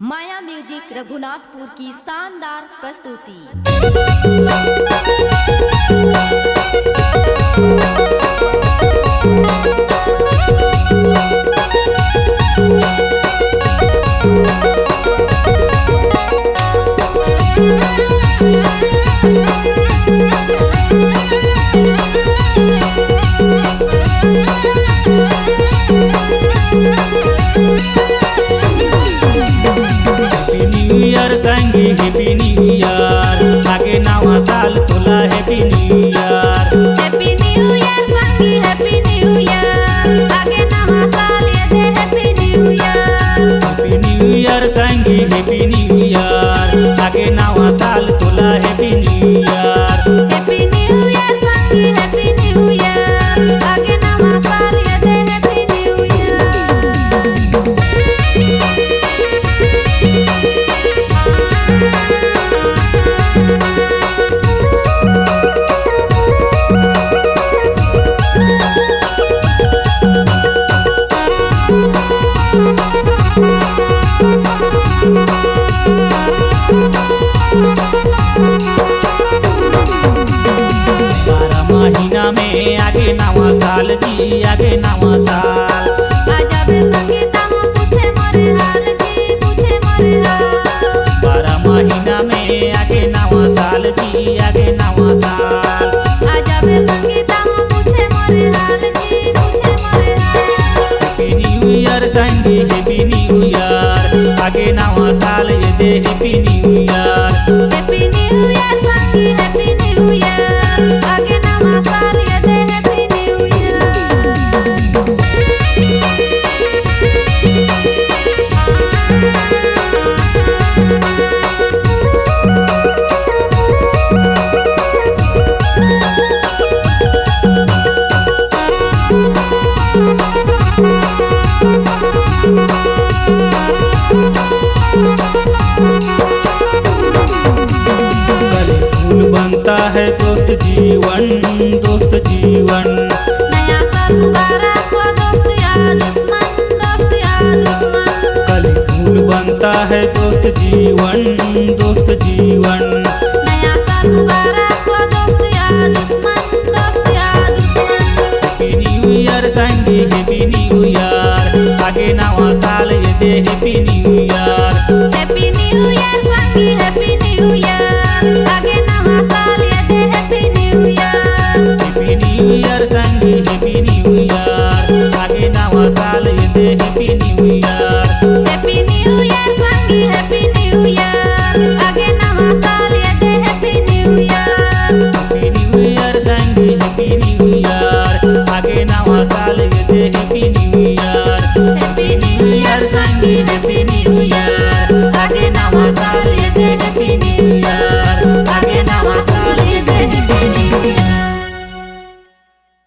माया music Raghunathpur की शानदार प्रस्तुति। संगी हैप्पी न्यू ईयर आगे नवा साल तुला happy new year. Happy new year संगी हैप्पी न्यू ईयर आगे नवा साल ये दे happy new year. Happy new year संगी हैप्पी न्यू ईयर आगे नवा साल तुला happy new year. Happy new year संगी हैप्पी न्यू ईयर आगे नवा साल ये दे हैप्पी न्यू ईयर। महीना में आगे नवा साल जी आगे नवा साल। आजाबे संगीता मो पूछे मोरे हाल जी पूछे मोरे हाल। 12 महीना में आगे नवा साल जी आगे नवा साल। आजाबे संगीता मो पूछे मोरे हाल जी पूछे मोरे हाल। हैप्पी न्यू ईयर संगी हैप्पी न्यू ईयर आगे नवा साल ये दे happy new year. Happy new year संगी हैप्पी न्यू ईयर आगे नवा साल ये दे हैप्पी न्यू ईयर। फूल बनता है दोस्त जीवन दोस्त जीवन। नया साल मुबारक हो दोस्त या दुश्मन दोस्त या दुश्मन। कल फूल बनता है दोस्त जीवन।